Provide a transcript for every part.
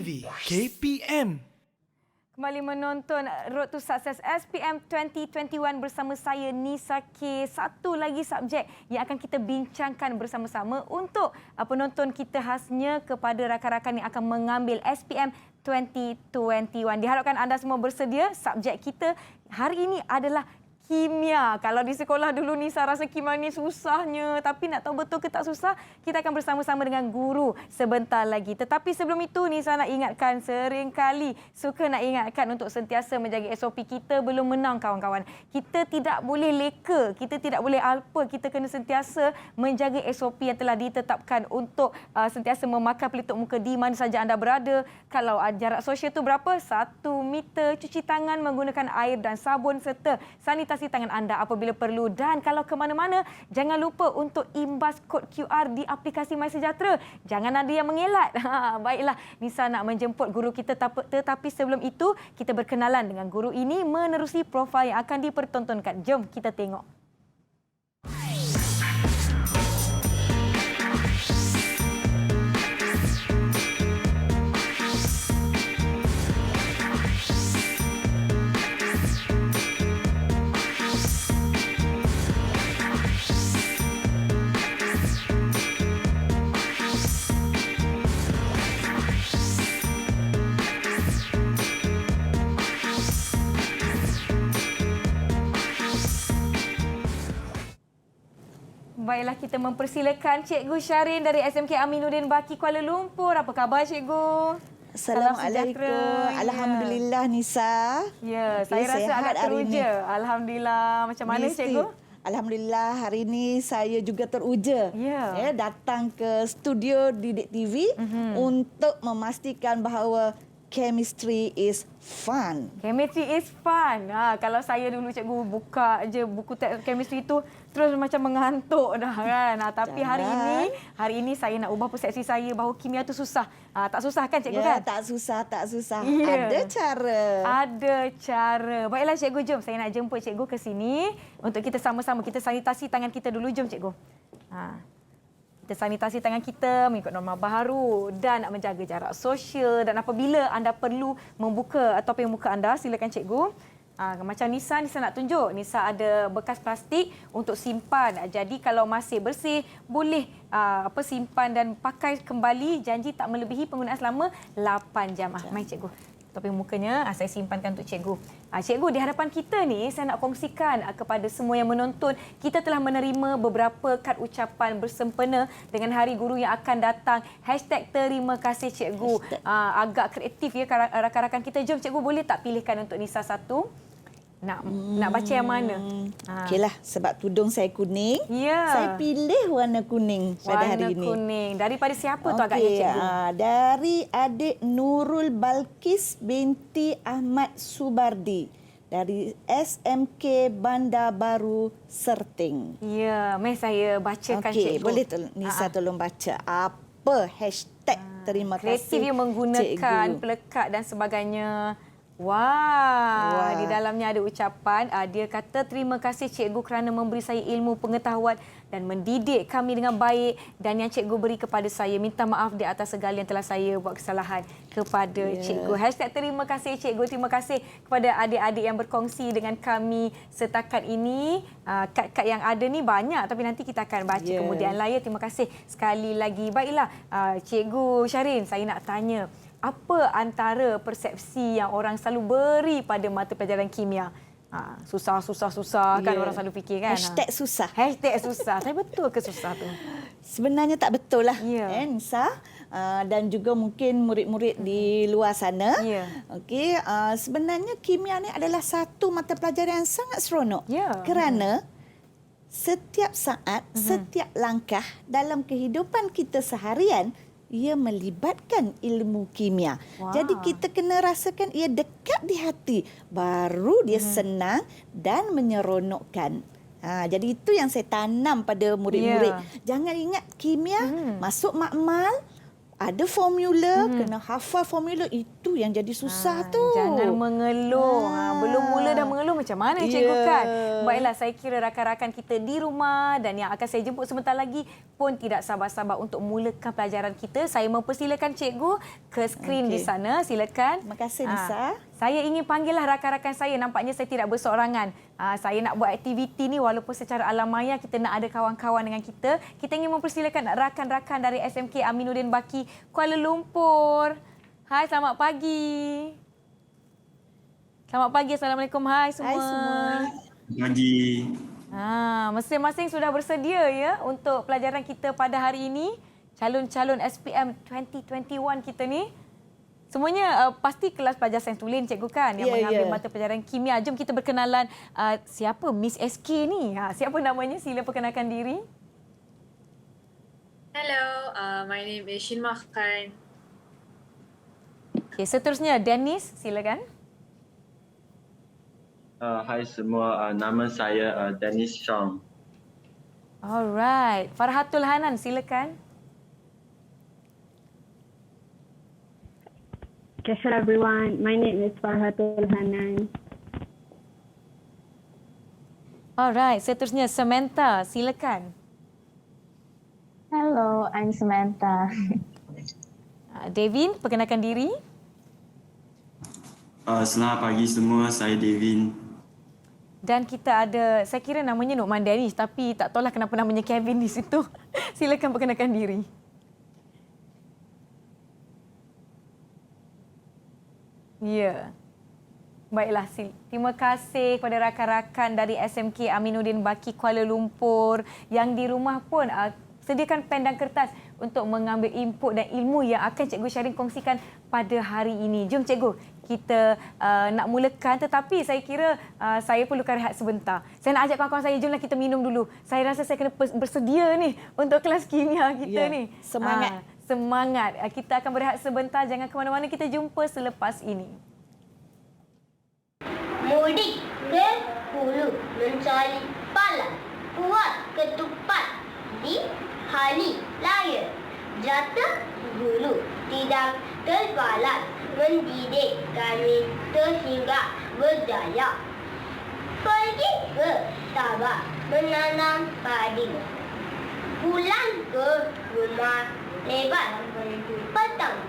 TV KPM. Kembali menonton Road to Success SPM 2021 bersama saya Nisa K. Satu lagi subjek yang akan kita bincangkan bersama-sama untuk penonton kita, khasnya kepada rakan-rakan yang akan mengambil SPM 2021. Diharapkan anda semua bersedia. Subjek kita hari ini adalah kimia. Kalau di sekolah dulu Nisa rasa kimia ni susahnya, tapi nak tahu betul ke tak susah, kita akan bersama-sama dengan guru sebentar lagi. Tetapi sebelum itu Nisa nak ingatkan, seringkali suka nak ingatkan untuk sentiasa menjaga SOP kita belum menang kawan-kawan. Kita tidak boleh leka, kita tidak boleh alpa, kita kena sentiasa menjaga SOP yang telah ditetapkan untuk sentiasa memakai pelitup muka di mana saja anda berada. Kalau jarak sosial itu berapa? 1 meter, cuci tangan menggunakan air dan sabun serta sanitasi tangan anda apabila perlu. Dan kalau ke mana-mana, jangan lupa untuk imbas kod QR di aplikasi MySejahtera. Jangan ada yang mengelak. Baiklah, Nisa nak menjemput guru kita, tetapi sebelum itu kita berkenalan dengan guru ini menerusi profil yang akan dipertontonkan. Jom kita tengok. Baiklah, kita mempersilakan Cikgu Syarin dari SMK Aminuddin Baki, Kuala Lumpur. Apa khabar Cikgu? Assalamualaikum. Alhamdulillah Nisa. Ya, saya rasa agak teruja. Alhamdulillah. Macam mana Cikgu? Alhamdulillah, hari ini saya juga teruja datang ke studio Didik TV untuk memastikan bahawa chemistry is fun. Chemistry is fun. Kalau saya dulu cikgu buka je buku teks chemistry itu terus macam mengantuk dah kan. Tapi hari ini saya nak ubah persepsi saya bahawa kimia itu susah. Tak susah kan cikgu kan? Tak susah, tak susah. Ada cara. Ada cara. Baiklah cikgu, jom saya nak jemput cikgu ke sini untuk kita sama-sama kita sanitasi tangan kita dulu. Jom cikgu. Kita sanitasi tangan kita mengikut norma baharu dan nak menjaga jarak sosial. Dan apabila anda perlu membuka topeng muka anda, silakan cikgu. Macam Nisa nak tunjuk. Nisa ada bekas plastik untuk simpan. Jadi kalau masih bersih, boleh simpan dan pakai kembali. Janji tak melebihi penggunaan selama 8 jam. Mai cikgu. Topeng mukanya saya simpankan untuk cikgu. Cikgu, di hadapan kita ni saya nak kongsikan kepada semua yang menonton, kita telah menerima beberapa kad ucapan bersempena dengan Hari Guru yang akan datang. #terima kasih cikgu. Agak kreatif ya rakan-rakan kita. Jom cikgu, boleh tak pilihkan untuk Nisa satu? Nak baca yang mana? Okeylah, sebab tudung saya kuning, saya pilih warna kuning pada hari ini. Warna kuning. Daripada siapa tu agaknya cikgu? Dari adik Nurul Balkis binti Ahmad Subardi dari SMK Bandar Baru Serting. Ya, mari saya bacakan cikgu. Boleh Nisa tolong baca apa hashtag terima kasih kreatif yang menggunakan pelekat dan sebagainya. Wah, di dalamnya ada ucapan. Dia kata, terima kasih cikgu kerana memberi saya ilmu pengetahuan dan mendidik kami dengan baik, dan yang cikgu beri kepada saya. Minta maaf di atas segala yang telah saya buat kesalahan kepada cikgu. #terima kasih cikgu. Terima kasih kepada adik-adik yang berkongsi dengan kami setakat ini. Kad-kad yang ada ni banyak, tapi nanti kita akan baca kemudian lah ya. Terima kasih sekali lagi. Baiklah, Cikgu Syarin, saya nak tanya, apa antara persepsi yang orang selalu beri pada mata pelajaran kimia? Susah kan orang selalu fikir kan? #susah. #susah. Saya betul ke susah tu? Sebenarnya tak betul lah, Nisa. Dan juga mungkin murid-murid di luar sana. Sebenarnya kimia ni adalah satu mata pelajaran yang sangat seronok. Kerana setiap saat, setiap langkah dalam kehidupan kita seharian, ia melibatkan ilmu kimia. Jadi kita kena rasakan ia dekat di hati. Baru dia senang dan menyeronokkan. Jadi itu yang saya tanam pada murid-murid. Jangan ingat kimia masuk makmal, ada formula, kena hafal formula, itu yang jadi susah tu. Jangan mengeluh. Belum mula dah mengeluh, macam mana cikgu kan? Baiklah, saya kira rakan-rakan kita di rumah dan yang akan saya jemput sebentar lagi pun tidak sabar-sabar untuk mulakan pelajaran kita. Saya mempersilakan cikgu ke skrin di sana. Silakan. Terima kasih, Nisa. Saya ingin panggillah rakan-rakan saya. Nampaknya saya tidak berseorangan. Saya nak buat aktiviti ni walaupun secara alam maya kita nak ada kawan-kawan dengan kita. Kita ingin mempersilakan rakan-rakan dari SMK Aminuddin Baki Kuala Lumpur. Hai, selamat pagi. Selamat pagi. Assalamualaikum. Hai semua. Hai semua. Pagi. Masing-masing sudah bersedia ya untuk pelajaran kita pada hari ini. Calon-calon SPM 2021 kita ni. Semuanya pasti kelas pelajar sains tulen cikgu kan yang mengambil mata pelajaran kimia. Jom kita berkenalan siapa Miss SK ni. Siapa namanya? Sila perkenalkan diri. Hello, my name is Shinma Khan. Okay, seterusnya Dennis, silakan. Hai semua, nama saya Dennis Chong. Alright, Farhatul Hanan, silakan. Hello everyone, my name is Farhatul Hanan. Alright, seterusnya Samantha, silakan. Hello, I'm Samantha. Devin, perkenalkan diri. Selamat pagi semua, saya Devin. Dan kita ada, saya kira namanya Nukman Dennis tapi tak tahulah kenapa namanya Kevin di situ. Silakan perkenalkan diri. Ya. Baiklah, terima kasih kepada rakan-rakan dari SMK Aminuddin Baki Kuala Lumpur yang di rumah pun sediakan pen dan kertas untuk mengambil input dan ilmu yang akan cikgu sharing kongsikan pada hari ini. Jom cikgu, kita nak mulakan tetapi saya kira saya perlukan rehat sebentar. Saya nak ajak kawan-kawan saya, jomlah kita minum dulu. Saya rasa saya kena bersedia ni untuk kelas kimia kita ni. Semangat. Semangat. Kita akan berehat sebentar, jangan ke mana-mana, kita jumpa selepas ini. Mudik ke hulu mencari pala, kuat ketupat di hari raya. Jatuh hulu tidak terbalas, mendidik kami sehingga berjaya. Pergi ke Sabah menanam padi, pulang ke rumah lebar petang.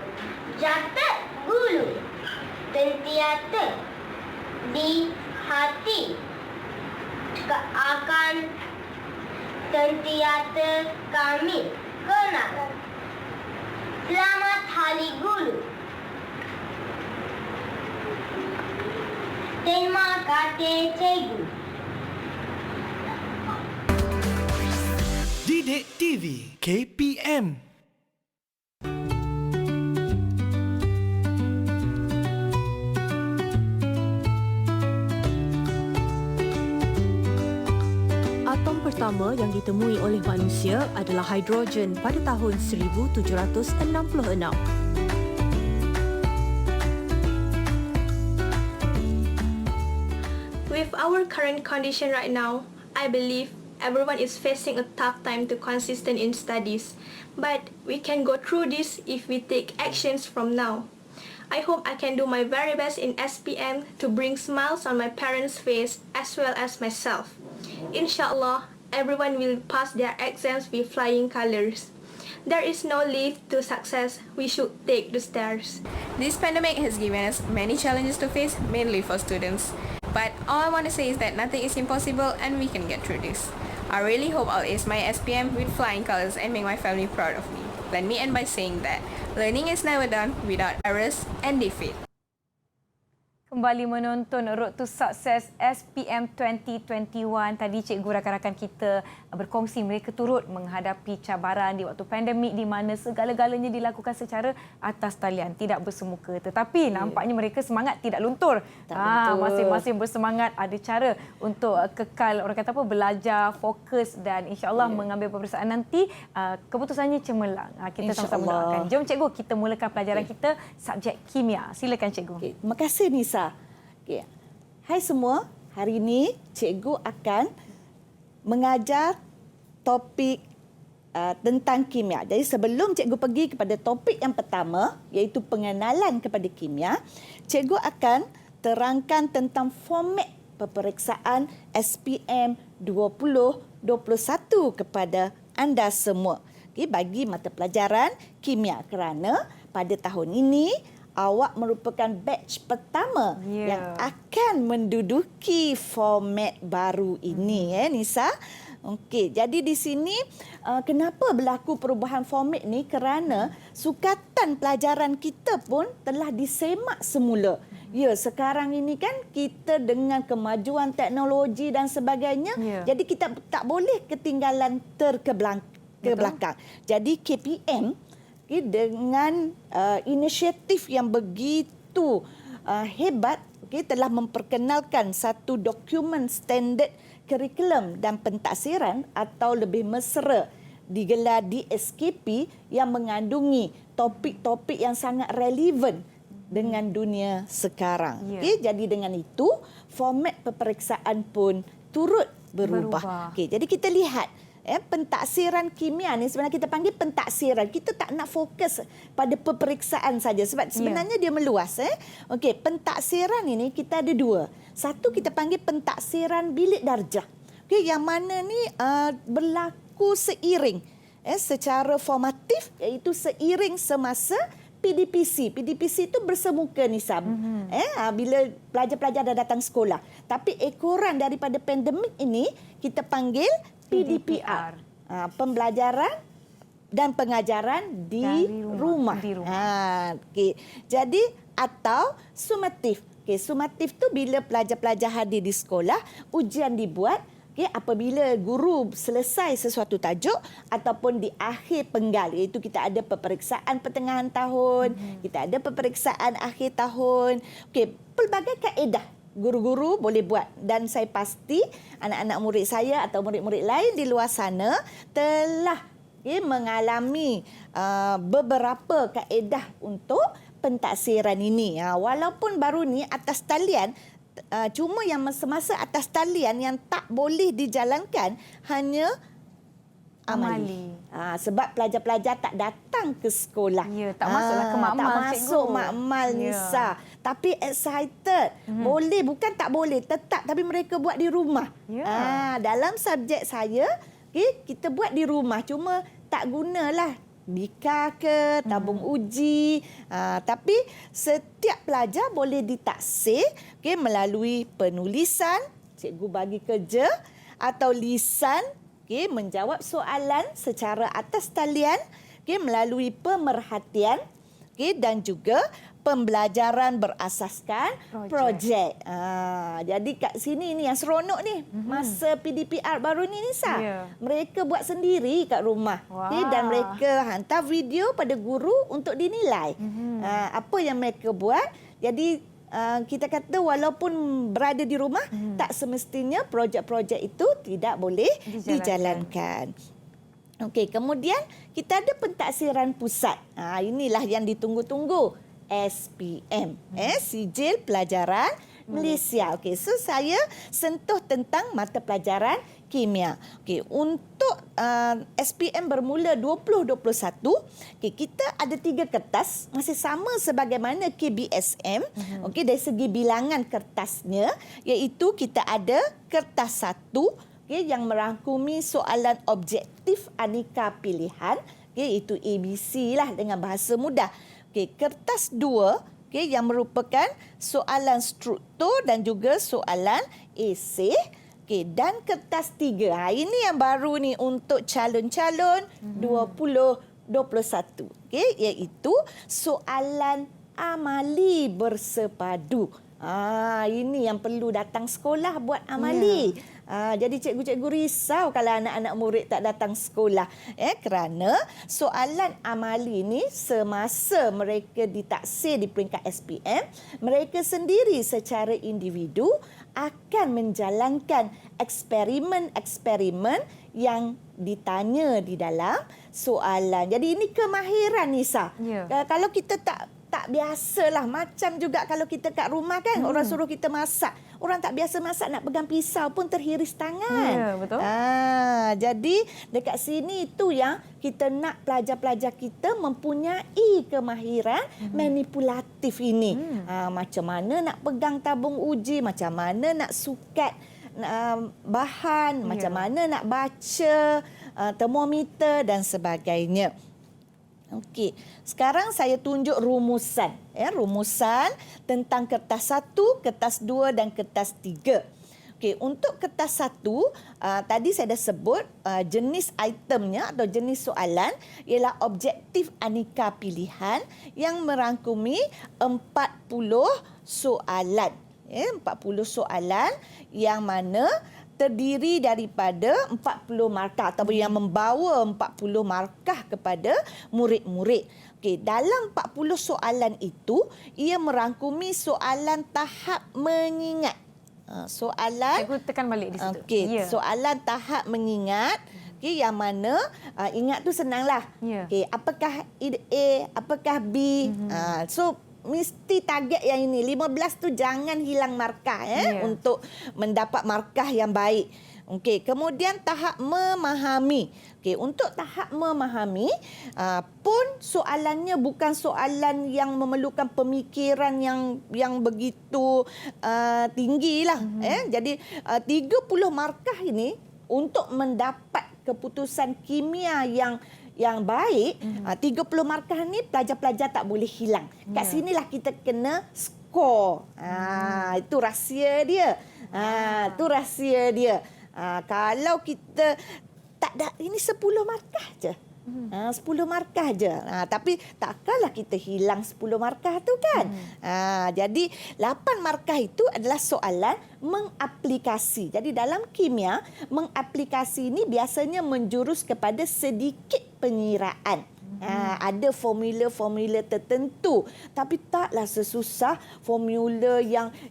Jatuh hulu sentiasa di hati, akan sentiasa kami kenal. Selamat Hari Guru. Terima kasih cikgu. Didik TV KPM. Atom pertama yang ditemui oleh manusia adalah hidrogen pada tahun 1766. With our current condition right now, I believe everyone is facing a tough time to consistent in studies. But we can go through this if we take actions from now. I hope I can do my very best in SPM to bring smiles on my parents' face as well as myself. Inshallah, everyone will pass their exams with flying colors. There is no lift to success, we should take the stairs. This pandemic has given us many challenges to face, mainly for students. But all I want to say is that nothing is impossible and we can get through this. I really hope I'll ace my SPM with flying colors and make my family proud of me. Let me end by saying that learning is never done without errors and defeat. Kembali menonton Road to Success SPM 2021. Tadi cikgu rakan-rakan kita berkongsi mereka turut menghadapi cabaran di waktu pandemik di mana segala-galanya dilakukan secara atas talian, tidak bersemuka. Tetapi nampaknya mereka semangat tidak luntur. Masing-masing bersemangat, ada cara untuk kekal, orang kata apa, belajar, fokus dan insya-Allah mengambil peperiksaan nanti keputusannya cemerlang. Kita sama-sama doakan. Jom cikgu, kita mulakan pelajaran kita subjek kimia. Silakan cikgu. Terima kasih Nisa. Hai semua, hari ini cikgu akan mengajar topik tentang kimia. Jadi sebelum cikgu pergi kepada topik yang pertama, iaitu pengenalan kepada kimia, cikgu akan terangkan tentang format peperiksaan SPM 2021 kepada anda semua. Bagi mata pelajaran kimia, kerana pada tahun ini awak merupakan batch pertama yang akan menduduki format baru ini, Nisa. Okey, jadi di sini kenapa berlaku perubahan format ni? Kerana sukatan pelajaran kita pun telah disemak semula. Ya, sekarang ini kan kita dengan kemajuan teknologi dan sebagainya, jadi kita tak boleh ketinggalan ke belakang. Jadi KPM dengan inisiatif yang begitu hebat telah memperkenalkan satu dokumen standard kurikulum dan pentaksiran atau lebih mesra digelar di SKP yang mengandungi topik-topik yang sangat relevan dengan dunia sekarang. Jadi dengan itu format peperiksaan pun turut berubah. Jadi kita lihat pentaksiran kimia ni sebenarnya kita panggil pentaksiran. Kita tak nak fokus pada peperiksaan saja sebab sebenarnya dia meluas. Pentaksiran ini kita ada dua. Satu kita panggil pentaksiran bilik darjah. Yang mana ni berlaku seiring secara formatif, iaitu seiring semasa PDPC. PDPC itu bersemuka, Nisa. Bila pelajar-pelajar dah datang sekolah. Tapi ekoran daripada pandemik ini kita panggil PDPR. Pembelajaran dan pengajaran di rumah. Jadi atau sumatif. Sumatif tu bila pelajar-pelajar hadir di sekolah, ujian dibuat apabila guru selesai sesuatu tajuk ataupun di akhir penggal, iaitu kita ada peperiksaan pertengahan tahun, kita ada peperiksaan akhir tahun. Pelbagai kaedah guru-guru boleh buat dan saya pasti anak-anak murid saya atau murid-murid lain di luar sana telah mengalami beberapa kaedah untuk pentaksiran ini. Walaupun baru ni atas talian, cuma yang semasa atas talian yang tak boleh dijalankan hanya amali. Sebab pelajar-pelajar tak datang ke sekolah. Tak masuklah ke makmal, tak masuk makmal, Nisa. Tapi excited. Boleh, bukan tak boleh, tetap. Tapi mereka buat di rumah. Dalam subjek saya, kita buat di rumah. Cuma tak gunalah bika ke, tabung uji. Tapi setiap pelajar boleh ditaksir melalui penulisan, cikgu bagi kerja, atau lisan, menjawab soalan secara atas talian, melalui pemerhatian, dan juga pembelajaran berasaskan projek. Jadi kat sini ni yang seronok ni. Masa PDPR baru ni, Nisa. Mereka buat sendiri kat rumah. Dan mereka hantar video pada guru untuk dinilai. Apa yang mereka buat. Jadi kita kata walaupun berada di rumah, tak semestinya projek-projek itu tidak boleh dijalankan. Kemudian kita ada pentaksiran pusat. Inilah yang ditunggu-tunggu. SPM, Sijil Pelajaran Malaysia. So saya sentuh tentang mata pelajaran kimia. Untuk SPM bermula 2021, kita ada 3 kertas, masih sama sebagaimana KBSM. Dari segi bilangan kertasnya, iaitu kita ada kertas 1 yang merangkumi soalan objektif aneka pilihan, iaitu ABC lah dengan bahasa mudah. Kertas 2 yang merupakan soalan struktur dan juga soalan esei. Dan kertas 3. Ini yang baru ni untuk calon-calon 2021. Iaitu soalan amali bersepadu. Ini yang perlu datang sekolah buat amali. Jadi cikgu-cikgu risau kalau anak-anak murid tak datang sekolah. Kerana soalan amali ni semasa mereka ditaksir di peringkat SPM, mereka sendiri secara individu akan menjalankan eksperimen-eksperimen yang ditanya di dalam soalan. Jadi ini kemahiran, Nisa. Kalau kita tak biasalah, macam juga kalau kita kat rumah kan, orang suruh kita masak. Orang tak biasa masak, nak pegang pisau pun terhiris tangan. Betul. Jadi dekat sini itu yang kita nak pelajar-pelajar kita mempunyai kemahiran manipulatif ini. Macam mana nak pegang tabung uji, macam mana nak sukat bahan, macam mana nak baca termometer dan sebagainya. Okey, sekarang saya tunjuk rumusan. Rumusan tentang kertas 1, kertas 2 dan kertas 3. Okey, untuk kertas 1, tadi saya dah sebut jenis itemnya atau jenis soalan ialah objektif aneka pilihan yang merangkumi 40 soalan. 40 soalan yang mana terdiri daripada 40 markah atau yang membawa 40 markah kepada murid-murid. Okey, dalam 40 soalan itu ia merangkumi soalan tahap mengingat. Soalan Cikgu tekan balik di situ. Okey, soalan tahap mengingat. Okey, yang mana ingat tu senanglah. Okey, apakah A, apakah B? So mesti target yang ini 15 tu jangan hilang markah untuk mendapat markah yang baik. Okey, kemudian tahap memahami. Okey, untuk tahap memahami pun soalannya bukan soalan yang memerlukan pemikiran yang begitu tinggilah. Jadi 30 markah ini untuk mendapat keputusan kimia yang baik, 30 markah ni pelajar-pelajar tak boleh hilang. Kat sinilah kita kena skor. Itu rahsia dia. Itu rahsia dia. Kalau kita tak ada, ini 10 markah je. 10 markah je. Tapi takkanlah kita hilang 10 markah tu kan. Jadi 8 markah itu adalah soalan mengaplikasi. Jadi dalam kimia, mengaplikasi ini biasanya menjurus kepada sedikit penyiraan. Ada formula-formula tertentu, tapi taklah sesusah formula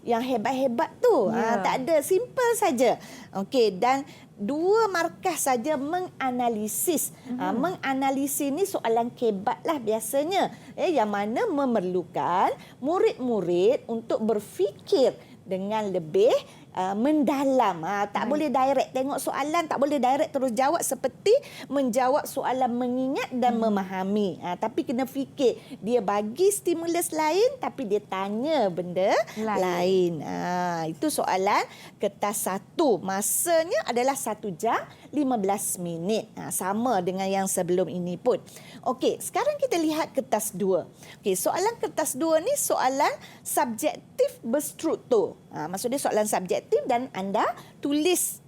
yang hebat-hebat tu. Tak ada, simple saja. Okey, dan 2 markah saja menganalisis. Menganalisis ni soalan kebat lah biasanya. Yang mana memerlukan murid-murid untuk berfikir dengan lebih mendalam. Tak boleh direct tengok soalan, tak boleh direct terus jawab seperti menjawab soalan mengingat dan memahami. Tapi kena fikir, dia bagi stimulus lain tapi dia tanya benda lain. Itu soalan kertas 1. Masanya adalah 1 jam 15 minit. Sama dengan yang sebelum ini pun. Okey, sekarang kita lihat kertas 2. Okey, soalan kertas 2 ni soalan subjektif berstruktur. Maksudnya soalan subjektif dan anda tulis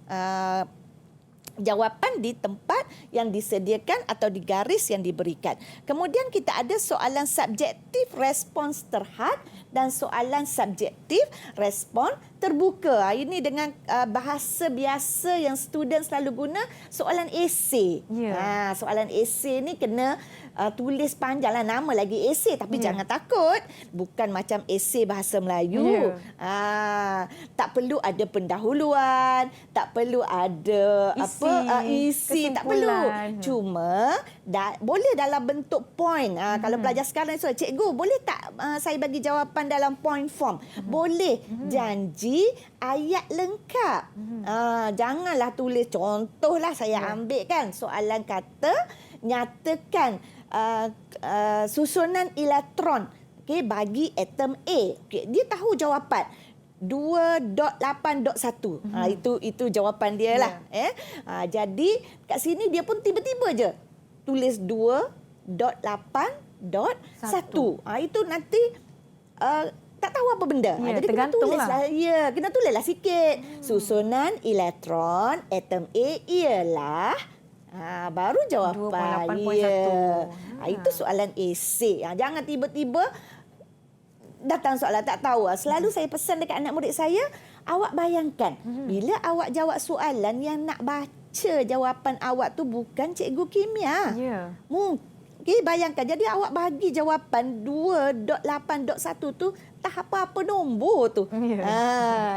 jawapan di tempat yang disediakan atau di garis yang diberikan. Kemudian kita ada soalan subjektif respons terhad dan soalan subjektif respon terbuka. Ini dengan bahasa biasa yang student selalu guna, soalan esei. Soalan esei ni kena tulis panjanglah, nama lagi esei, tapi jangan takut, bukan macam esei bahasa Melayu. Tak perlu ada pendahuluan, tak perlu ada isi, tak perlu. Cuma boleh dalam bentuk point. Kalau pelajar sekarang ni, cikgu boleh tak saya bagi jawapan dalam point form? Boleh. Janji ayat lengkap. Janganlah tulis, contohlah saya ambil kan soalan kata nyatakan susunan elektron bagi atom A. Dia tahu jawapan 2.8.1. Itu jawapan dia lah. Jadi kat sini dia pun tiba-tiba je tulis 2.8.1. Itu nanti tak tahu apa benda. Jadi kena tulislah. Kena tulislah sikit. Susunan elektron atom A ialah baru jawapan. 2.8.1. Itu soalan esei. Jangan tiba-tiba datang soalan tak tahu. Selalu saya pesan dekat anak murid saya, awak bayangkan bila awak jawab soalan yang nak baca jawapan awak tu bukan cikgu kimia. Mungkin bayangkan, jadi awak bagi jawapan 2.8.1 tu tak apa-apa nombor tu.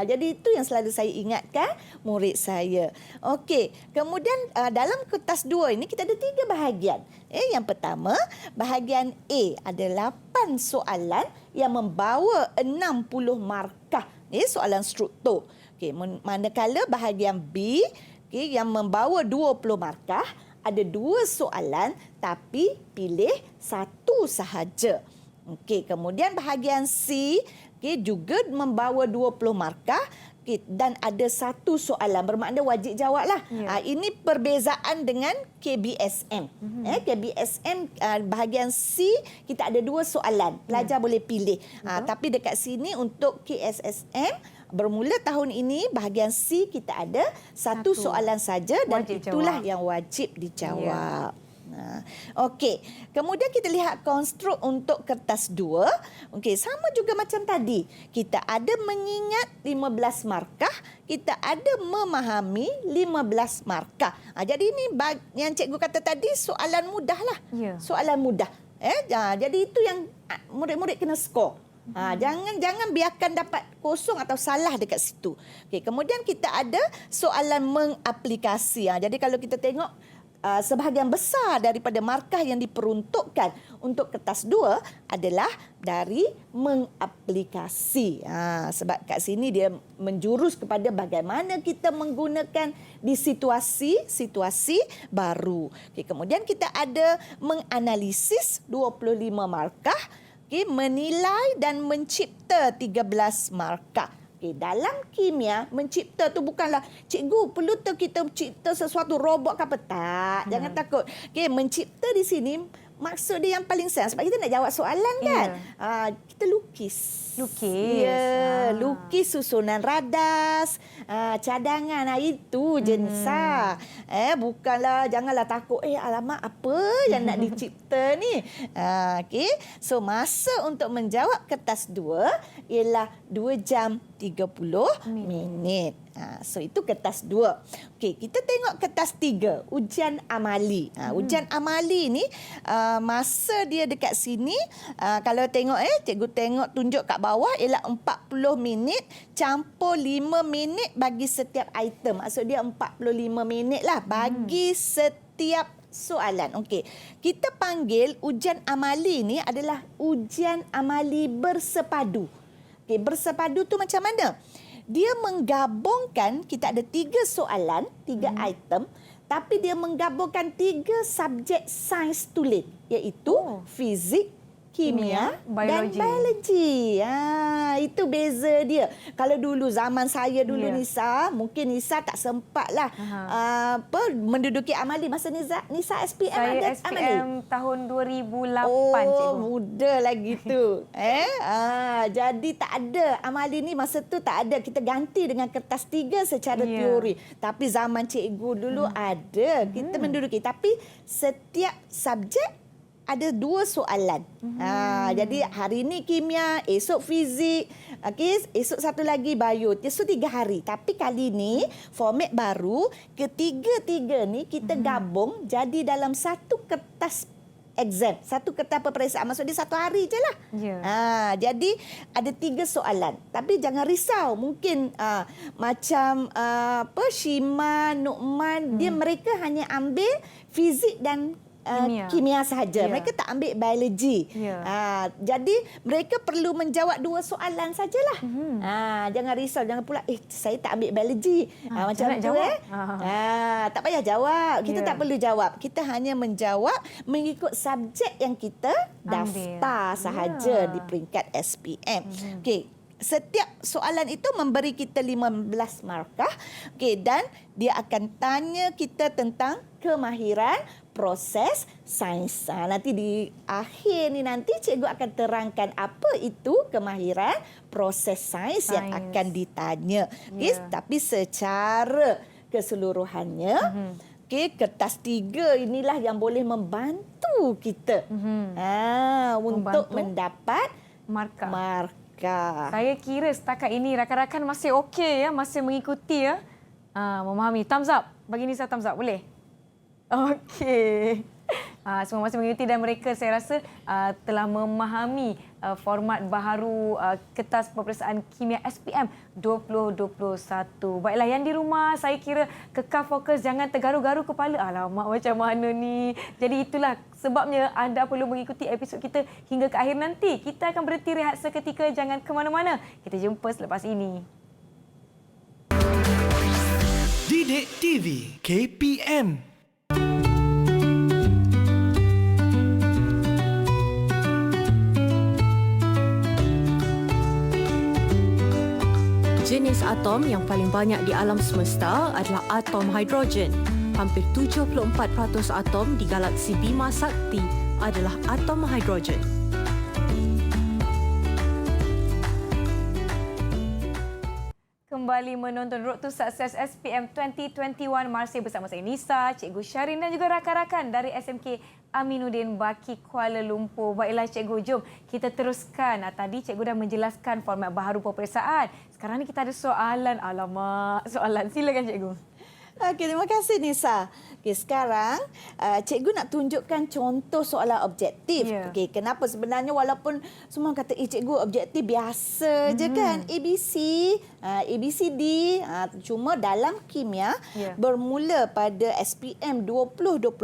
Jadi itu yang selalu saya ingatkan murid saya. Okey, kemudian dalam kertas 2 ini kita ada 3 bahagian. Yang pertama, bahagian A ada 8 soalan yang membawa 60 markah. Soalan struktur. Okey, manakala bahagian B okey, yang membawa 20 markah. Ada 2 soalan tapi pilih satu sahaja. Okey, kemudian bahagian C, okey, juga membawa 20 markah. Okay, dan ada 1 soalan, bermakna wajib jawablah. Ini perbezaan dengan KBSM. KBSM bahagian C kita ada 2 soalan. Pelajar boleh pilih. Tapi dekat sini untuk KSSM bermula tahun ini bahagian C kita ada 1 soalan saja dan itulah yang wajib dijawab. Okey, kemudian kita lihat konstruk untuk kertas 2. Okey, sama juga macam tadi. Kita ada mengingat 15 markah, kita ada memahami 15 markah. Jadi ini yang cikgu kata tadi soalan mudahlah. Soalan mudah. Jadi itu yang murid-murid kena skor. Jangan biarkan dapat kosong atau salah dekat situ. Okey, kemudian kita ada soalan mengaplikasi. Jadi kalau kita tengok sebahagian besar daripada markah yang diperuntukkan untuk kertas 2 adalah dari mengaplikasi. Sebab kat sini dia menjurus kepada bagaimana kita menggunakan di situasi baru. Okay, kemudian kita ada menganalisis 25 markah, okay, menilai dan mencipta 13 markah. Okay, dalam kimia, mencipta tu bukanlah cikgu perlu kita cipta sesuatu robot ke apa. Tak, jangan takut. Okay, mencipta di sini maksud dia yang paling senang. Sebab kita nak jawab soalan kan. Kita lukis. Lukis susunan radas, cadangan. Itu jensa. Bukanlah, janganlah takut. Alamak, apa yang nak dicipta ni? Okay. So, masa untuk menjawab kertas 2 ialah 2 jam 30 minit. So, itu kertas 2. Okey, kita tengok kertas 3, ujian amali. Ujian amali ni, masa dia dekat sini, kalau tengok, cikgu tengok tunjuk kat bawah, ialah 40 minit campur 5 minit bagi setiap item. Maksud dia 45 minit lah bagi setiap soalan. Okey, kita panggil ujian amali ni adalah ujian amali bersepadu. Okey, bersepadu tu macam mana? Dia menggabungkan, kita ada 3 soalan, 3 item, tapi dia menggabungkan 3 subjek sains tulis, iaitu fizik, kimia dan biologi. Itu beza dia. Kalau dulu zaman saya dulu Nisa, mungkin Nisa tak sempatlah menduduki amali. Masa Nisa SPM saya ada SPM amali tahun 2008 cikgu. Muda lagi tu. Jadi tak ada amali ni, masa tu tak ada. Kita ganti dengan kertas 3 secara teori. Tapi zaman cikgu dulu ada. Kita menduduki, tapi setiap subjek ada 2 soalan. Jadi hari ni kimia, esok fizik, esok satu lagi bio. So 3 hari. Tapi kali ni format baru, ketiga-tiga ni kita gabung jadi dalam satu kertas exam, satu kertas peperiksaan. Maksud dia 1 hari je lah. Jadi ada 3 soalan. Tapi jangan risau. Mungkin macam Shima, Nu'man, mereka hanya ambil fizik dan kimia sahaja. Mereka tak ambil biologi. Jadi mereka perlu menjawab 2 soalan sajalah. Jangan risau, jangan pula saya tak ambil biologi. Macam tu tak payah jawab. Kita tak perlu jawab. Kita hanya menjawab mengikut subjek yang kita daftar sahaja di peringkat SPM. Okey. Setiap soalan itu memberi kita 15 markah. Okey, dan dia akan tanya kita tentang kemahiran proses sains. Nanti di akhir ni nanti cikgu akan terangkan apa itu kemahiran proses sains yang akan ditanya. Okay, tapi secara keseluruhannya, kertas 3 inilah yang boleh membantu kita untuk mendapat markah. Saya kira setakat ini rakan-rakan masih okey masih mengikuti memahami. Thumbs up. Bagi Nisa thumbs up, boleh? Okey. Semua masih mengikuti dan mereka saya rasa telah memahami format baharu kertas peperiksaan kimia SPM 2021. Baiklah, yang di rumah saya kira kekal fokus, jangan tergaru-garu kepala. Alamak, macam mana ni? Jadi itulah sebabnya anda perlu mengikuti episod kita hingga ke akhir nanti. Kita akan berhenti rehat seketika, jangan ke mana-mana. Kita jumpa selepas ini. Didik TV KPM. Jenis atom yang paling banyak di alam semesta adalah atom hidrogen. Hampir 74% atom di galaksi Bima Sakti adalah atom hidrogen. Kembali menonton Road to Success SPM 2021 masih bersama saya Nisa, Cikgu Syarin dan juga rakan-rakan dari SMK Aminuddin Baki Kuala Lumpur. Baiklah Cikgu, jom kita teruskan. Tadi Cikgu dah menjelaskan format baharu peperiksaan. Sekarang ni kita ada soalan. Alamak, soalan. Silakan Cikgu. Okey, terima kasih Nisa. Okey, sekarang cikgu nak tunjukkan contoh soalan objektif. Yeah. Okey, kenapa sebenarnya walaupun semua kata cikgu objektif biasa je kan, ABC, ABCD, cuma dalam kimia bermula pada SPM 2021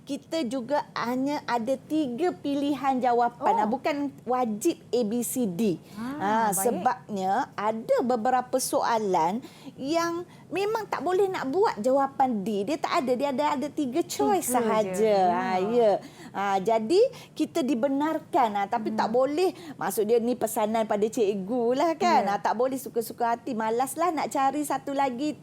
kita juga hanya ada 3 pilihan jawapan. Bukan wajib ABCD. Sebabnya ada beberapa soalan yang memang tak boleh nak buat jawapan D. Dia tak ada. Dia ada 3 choice sahaja. Jadi kita dibenarkan. Tapi tak boleh. Maksud dia ni pesanan pada cikgu lah kan. Tak boleh suka-suka hati. Malaslah nak cari satu lagi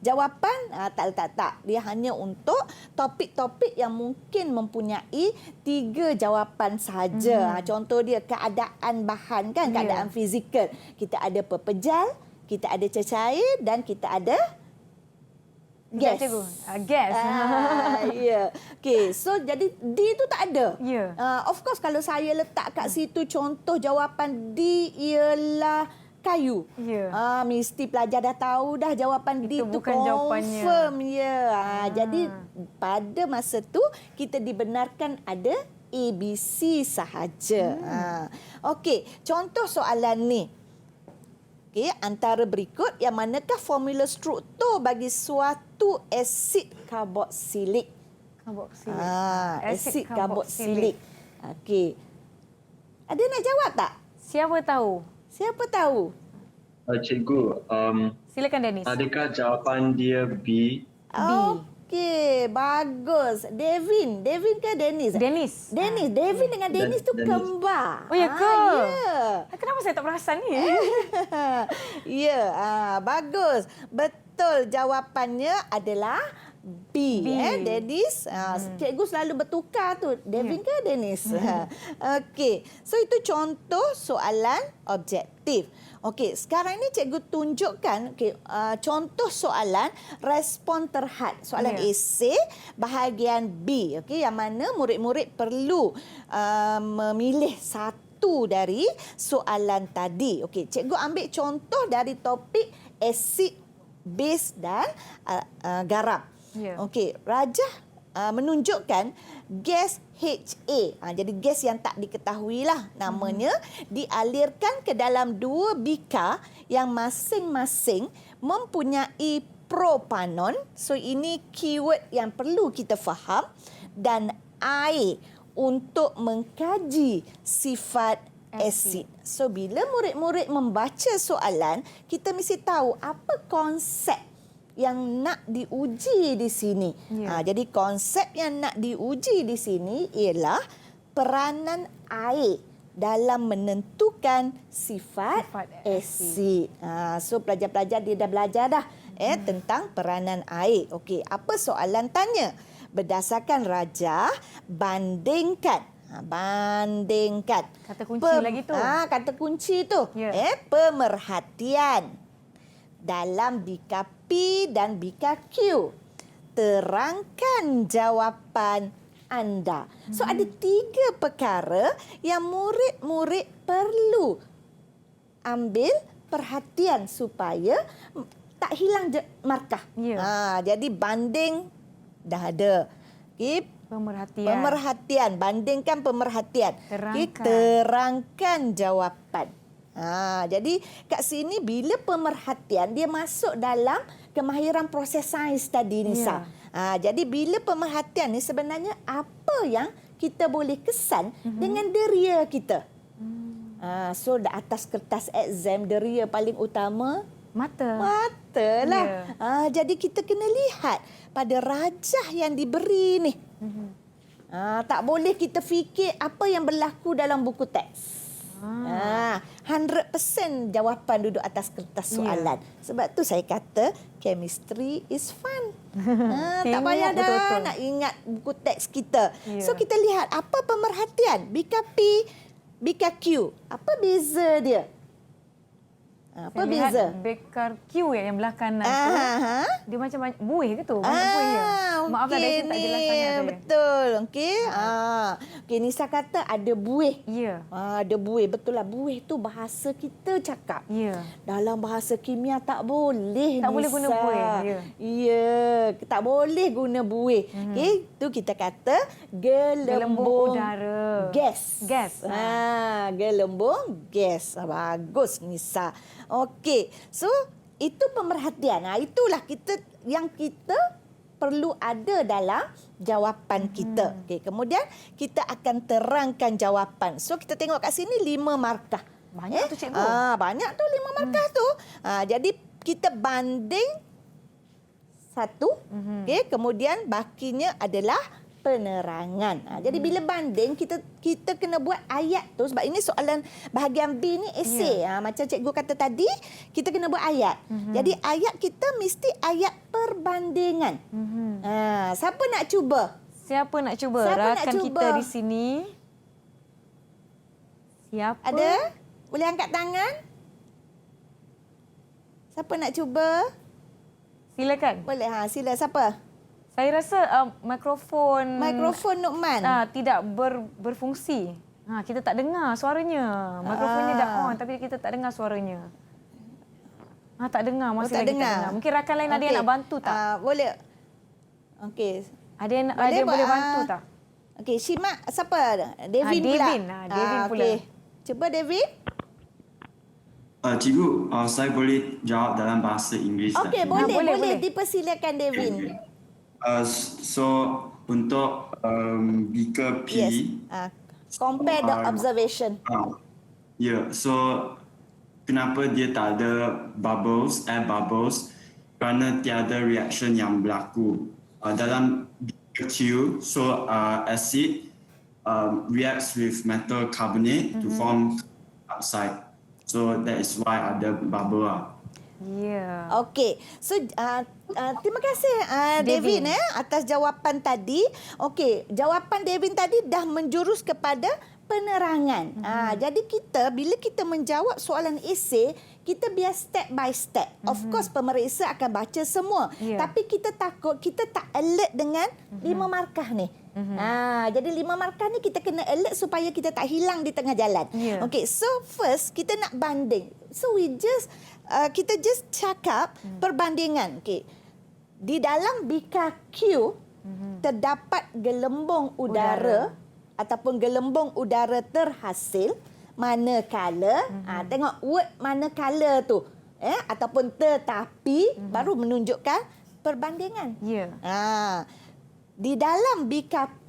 jawapan. Tak. Dia hanya untuk topik-topik yang mungkin mempunyai 3 jawapan sahaja. Contoh dia keadaan bahan kan. Keadaan fizikal. Kita ada pepejal, kita ada cecair dan kita ada gas. Gas. Okey, so jadi D tu tak ada. Ya. Of course kalau saya letak kat situ contoh jawapan D ialah kayu. Mesti pelajar dah tahu dah jawapan D tu bukan jawapannya. Confirm jadi pada masa tu kita dibenarkan ada ABC sahaja. Okey, contoh soalan ni. Okey, antara berikut yang manakah formula struktur bagi suatu asid karboksilik? Asid karboksilik. Okey. Ada nak jawab tak? Siapa tahu? Cikgu, Silakan Dennis. adakah jawapan dia B? Okey, bagus. Devin ke Dennis? Dennis. Devin dengan Dennis tu kembar. Oh ya ke? Ya. Kenapa saya tak perasan ni? Bagus. Betul, jawapannya adalah B. Dennis. Cikgu selalu bertukar tu. Devin ke Dennis? Okey. So itu contoh soalan objektif. Okey, sekarang ni cikgu tunjukkan contoh soalan respon terhad. Soalan esei bahagian B. Okey, yang mana murid-murid perlu memilih satu dari soalan tadi. Okey, cikgu ambil contoh dari topik asid, base dan garam. Okey, Rajah menunjukkan gas HA. Jadi gas yang tak diketahui lah namanya dialirkan ke dalam 2 bikar yang masing-masing mempunyai propanon. So ini keyword yang perlu kita faham. Dan air untuk mengkaji sifat asid. So bila murid-murid membaca soalan, kita mesti tahu apa konsep yang nak diuji di sini. Jadi konsep yang nak diuji di sini ialah peranan air dalam menentukan sifat asid. So pelajar-pelajar dia dah belajar dah tentang peranan air. Okey, apa soalan tanya? Berdasarkan Rajah, bandingkan. Kata kunci lagi tu. Kata kunci tu. Pemerhatian dalam bikar P dan bikar Q. Terangkan jawapan anda. So ada 3 perkara yang murid-murid perlu ambil perhatian supaya tak hilang markah. Jadi banding dah ada. Pemerhatian. Bandingkan pemerhatian. Terangkan jawapan. Jadi kat sini bila pemerhatian dia masuk dalam kemahiran proses sains tadi Nisa. Jadi bila pemerhatian ni sebenarnya apa yang kita boleh kesan dengan deria kita. So atas kertas exam deria paling utama Mata lah. Jadi kita kena lihat pada rajah yang diberi ni. Tak boleh kita fikir apa yang berlaku dalam buku teks. 100% jawapan duduk atas kertas soalan. Sebab tu saya kata chemistry is fun. Tak payah dah betul-betul nak ingat buku teks kita. So kita lihat apa pemerhatian BKP, BKQ. Apa beza dia? Apa beza? BKQ yang belah kanan tu. Dia macam buih ke tu? Banyak buih ya. Maaf lah saya tak jelas sangat tu. Betul. Okey. Okey, Nisa kata ada buih. Ya. Ada buih. Betul lah. Buih tu bahasa kita cakap. Ya. Dalam bahasa kimia tak boleh, tak boleh guna buih. Ya. Ya, tak boleh guna buih. Okey, tu kita kata gelembung udara. Gas. Gelembung gas. Bagus Nisa. Okey. So, itu pemerhatian. Itulah yang kita perlu ada dalam jawapan kita. Okey, kemudian kita akan terangkan jawapan. So, kita tengok kat sini 5 markah. Banyak tu cikgu. Banyak tu 5 markah tu. Jadi kita banding 1. Okey, kemudian bakinya adalah penerangan. Jadi bila banding kita kena buat ayat tu sebab ini soalan bahagian B ni esei. Macam cikgu kata tadi, kita kena buat ayat. Jadi ayat kita mesti ayat perbandingan. Siapa nak cuba? Siapa nak cuba? Rakan kita di sini. Siapa? Ada? Boleh angkat tangan? Siapa nak cuba? Silakan. Boleh. Sila. Siapa? Saya rasa mikrofon Nukman tidak berfungsi. Kita tak dengar suaranya. Mikrofonnya dah on tapi kita tak dengar suaranya. Tak dengar, masih lagi tak dengar. Mungkin rakan lain ada yang nak bantu tak? Boleh. Okey. Ada yang boleh bantu tak? Okey, Shimak siapa? Devin pula. Devin pula. Okey. Cuba Devin. Cikgu, saya boleh jawab dalam bahasa Inggeris. Okey, boleh. Dipersilakan Devin. Okay. So untuk beaker P, compare the observation. So kenapa dia tak ada air bubbles? Kerana tiada reaction yang berlaku dalam beaker Q. So acid reacts with metal carbonate to form oxide. So that is why ada bubble. Okey. So terima kasih Devin atas jawapan tadi. Okey, jawapan Devin tadi dah menjurus kepada penerangan. Jadi bila kita menjawab soalan esei, kita biar step by step. Of course pemeriksa akan baca semua. Tapi kita takut kita tak alert dengan 5 markah ni. Jadi 5 markah ni kita kena alert supaya kita tak hilang di tengah jalan. Okey, so first kita nak banding. So kita just cakap perbandingan. Okey. Di dalam BKQ terdapat gelembung udara ataupun gelembung udara terhasil manakala tengok word manakala tu ataupun tetapi baru menunjukkan perbandingan. Di dalam BKP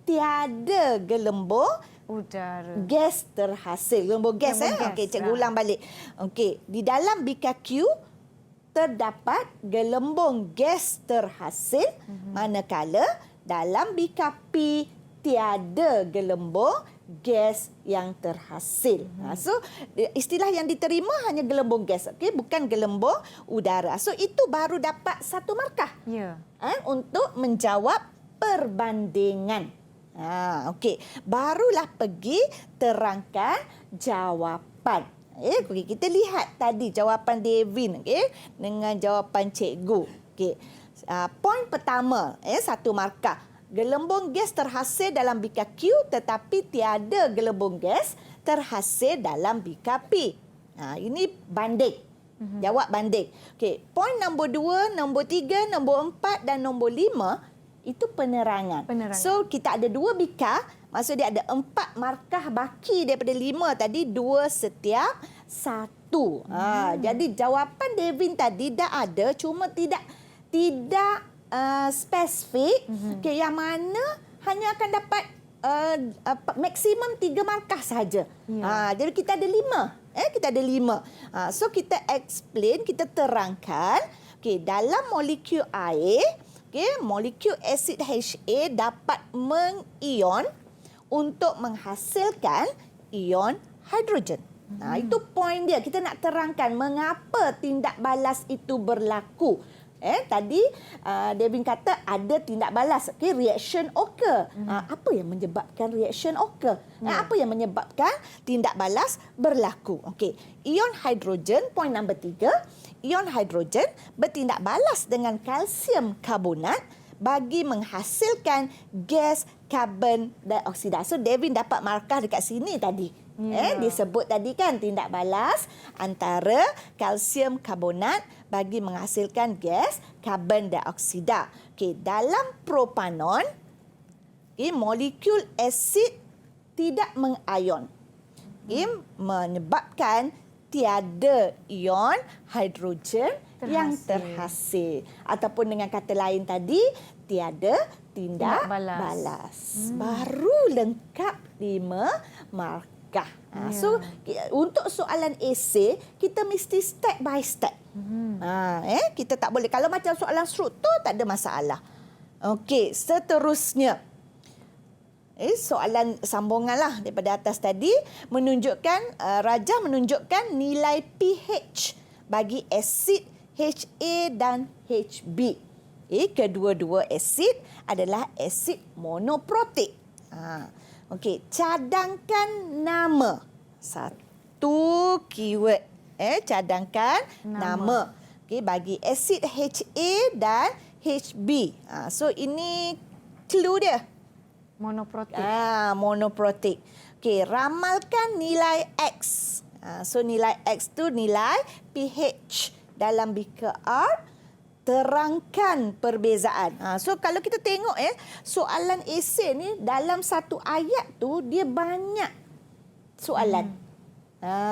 tiada gelembung udara gas terhasil. Gelembung gas okey, cikgu ulang balik. Okey, di dalam BKQ terdapat gelembung gas terhasil manakala dalam BKP tiada gelembung gas yang terhasil. So istilah yang diterima hanya gelembung gas, okey, bukan gelembung udara. So itu baru dapat 1 markah. Untuk menjawab perbandingan. Okey, barulah pergi terangkan jawapan. Okey, kita lihat tadi jawapan Devin dengan jawapan cikgu. Okey. Poin pertama, 1 markah. Gelembung gas terhasil dalam BKQ tetapi tiada gelembung gas terhasil dalam BKP. Ini banding. Jawab banding. Okey, poin nombor 2, nombor 3, nombor 4 dan nombor 5 itu penerangan. So kita ada 2 bika, maksud dia ada 4 markah baki daripada 5 tadi, 2 setiap 1. Jadi jawapan Devin tadi dah ada, cuma tidak spesifik. Okay, yang mana hanya akan dapat maksimum 3 markah saja. Jadi kita ada 5. Kita ada 5. So kita explain, kita terangkan. Okey, dalam molekul air, molekul asid HA dapat mengion untuk menghasilkan ion hidrogen. Itu poin dia. Kita nak terangkan mengapa tindak balas itu berlaku. Tadi Devin kata ada tindak balas, reaction occur. Apa yang menyebabkan reaction occur? Apa yang menyebabkan tindak balas berlaku? Okey, ion hidrogen, poin nombor 3. Ion hidrogen bertindak balas dengan kalsium karbonat bagi menghasilkan gas karbon dioksida. So Devin dapat markah dekat sini tadi. Disebut tadi kan tindak balas antara kalsium karbonat bagi menghasilkan gas karbon dioksida. Okey, dalam propanon, molekul asid tidak mengion. Menyebabkan tiada ion hidrogen yang terhasil. Ataupun dengan kata lain tadi, tiada tindak balas. Baru lengkap 5 markah. So untuk soalan esei kita mesti step by step. Kita tak boleh kalau macam soalan struktur tak ada masalah. Okey, seterusnya soalan sambunganlah daripada atas tadi menunjukkan Raja menunjukkan nilai pH bagi asid HA dan HB. Kedua-dua asid adalah asid monoprotik. Okey, cadangkan nama. Satu keyword. Cadangkan nama. Okey, bagi asid HA dan HB. So ini clue dia. Monoprotik. Monoprotik. Okey, ramalkan nilai X. So nilai X tu nilai pH dalam beaker R. Terangkan perbezaan. So kalau kita tengok soalan esei ni dalam satu ayat tu dia banyak soalan.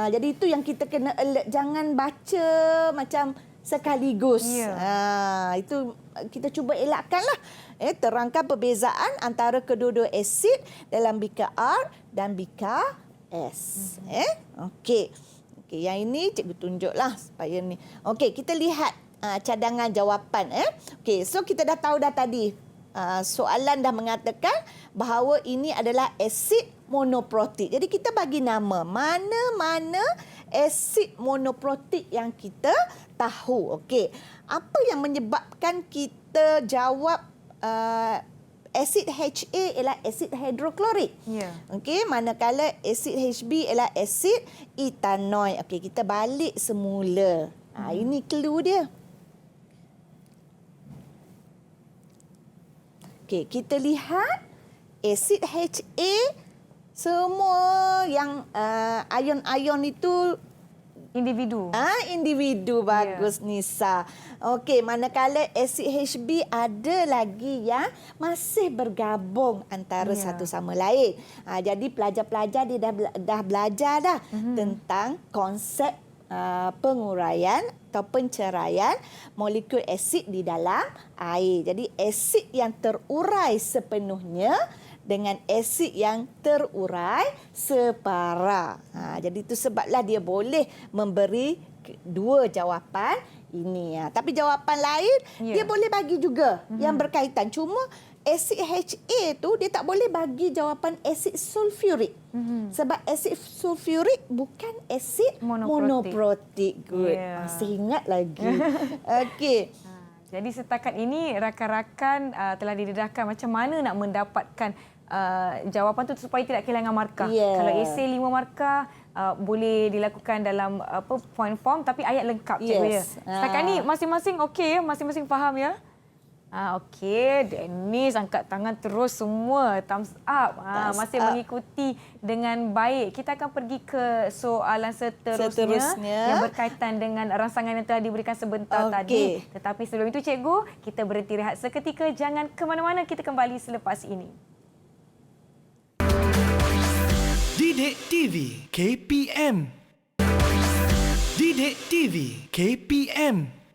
Jadi itu yang kita kena alert, jangan baca macam sekaligus. Itu kita cuba elakkanlah. Terangkan perbezaan antara kedua-dua asid dalam beaker R dan beaker S. Okey. Okey, yang ini cikgu tunjuklah supaya ni. Okey, kita lihat cadangan jawapan. Okey, so kita dah tahu dah tadi. Soalan dah mengatakan bahawa ini adalah asid monoprotik. Jadi kita bagi nama mana-mana asid monoprotik yang kita tahu. Okey, apa yang menyebabkan kita jawab asid HA ialah asid hidroklorik. Okey, manakala asid HB ialah asid etanoik. Okey, kita balik semula. Ini clue dia. Okey, kita lihat asid HA semua yang ion-ion itu individu. Individu. Bagus, Nisa. Okey, manakala asid HB ada lagi yang masih bergabung antara satu sama lain. Jadi pelajar-pelajar dia dah belajar dah tentang konsep penguraian atau penceraian molekul asid di dalam air. Jadi asid yang terurai sepenuhnya dengan asid yang terurai separa. Jadi itu sebablah dia boleh memberi 2 jawapan ini. Tapi jawapan lain dia boleh bagi juga yang berkaitan. Cuma asid HA tu dia tak boleh bagi jawapan asid sulfurik. Sebab asid sulfurik bukan asid monoprotik. Good. Masih ingat lagi. Okey. Jadi setakat ini rakan-rakan telah didedahkan macam mana nak mendapatkan jawapan tu supaya tidak kehilangan markah. Kalau esei 5 markah boleh dilakukan dalam point form tapi ayat lengkap cikgu ya. Setakat ni masing-masing okey, masing-masing faham ya. Okey, Dennis angkat tangan terus semua. Thumbs up. Masih mengikuti dengan baik. Kita akan pergi ke soalan seterusnya yang berkaitan dengan rangsangan yang telah diberikan sebentar tadi. Tetapi sebelum itu cikgu, kita berhenti rehat seketika. Jangan ke mana-mana, kita kembali selepas ini. Didik TV KPM. Didik TV KPM.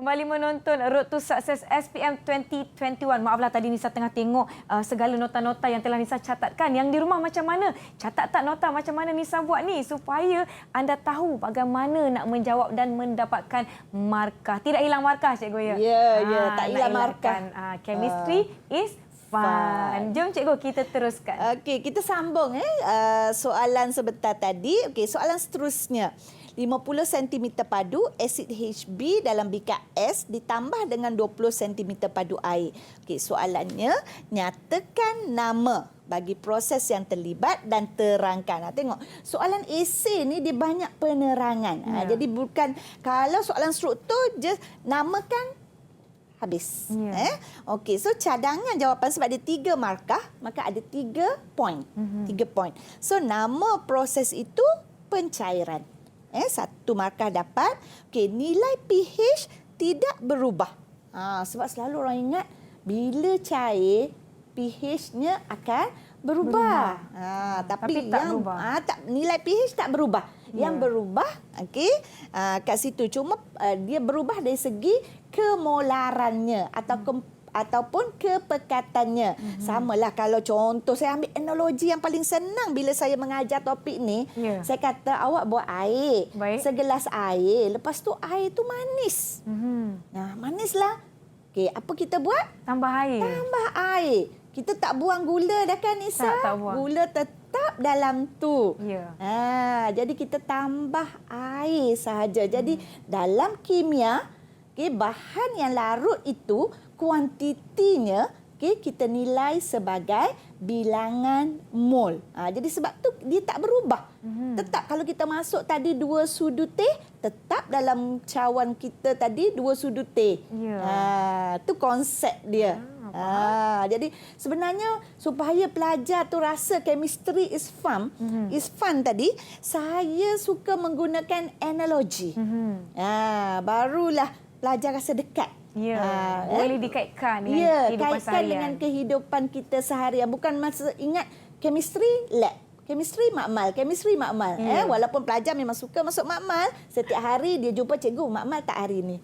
Kembali menonton Road to Success SPM 2021. Maaflah tadi Nisa tengah tengok segala nota-nota yang telah Nisa catatkan. Yang di rumah macam mana? Catat tak nota macam mana Nisa buat ni supaya anda tahu bagaimana nak menjawab dan mendapatkan markah. Tidak hilang markah Cikgu ya? Ya, tak hilang markah. Chemistry is fun. Jom Cikgu kita teruskan. Okey, kita sambung soalan sebentar tadi. Okey, soalan seterusnya. 50 cm padu asid HB dalam bikar S ditambah dengan 20 cm padu air. Okey, soalannya nyatakan nama bagi proses yang terlibat dan terangkan. Tengok, soalan esei ni dia banyak penerangan. Jadi bukan kalau soalan struktur je namakan habis. Okey, so cadangan jawapan sebab dia 3 markah, maka ada 3 poin. 3 poin. So nama proses itu pencairan. 1 markah dapat. Okey, nilai pH tidak berubah. Sebab selalu orang ingat bila cair pH-nya akan berubah. Tapi tak yang berubah. Nilai pH tak berubah. Yang berubah okey kat situ cuma dia berubah dari segi kemolarannya ataupun kepekatannya. Samalah kalau contoh saya ambil analogi yang paling senang bila saya mengajar topik ni, saya kata awak buat air. Segelas air, lepas tu air tu manis. Nah, manislah. Okey, apa kita buat? Tambah air. Tambah air. Kita tak buang gula dah kan Nisa? Tak buang. Gula tetap dalam tu. Ya. Jadi kita tambah air sahaja. Jadi dalam kimia, bahan yang larut itu kuantitinya kita nilai sebagai bilangan mol. Jadi sebab tu dia tak berubah. Tetap kalau kita masuk tadi 2 sudu teh, tetap dalam cawan kita tadi 2 sudu teh. Tu konsep dia. Jadi sebenarnya supaya pelajar tu rasa chemistry is fun tadi, saya suka menggunakan analogi. Barulah pelajar rasa dekat. Boleh dikaitkan dengan kehidupan kaitkan dengan kehidupan kita seharian. Bukan masa ingat chemistry lab. Chemistry makmal. Walaupun pelajar memang suka masuk makmal, setiap hari dia jumpa cikgu, makmal tak hari ni.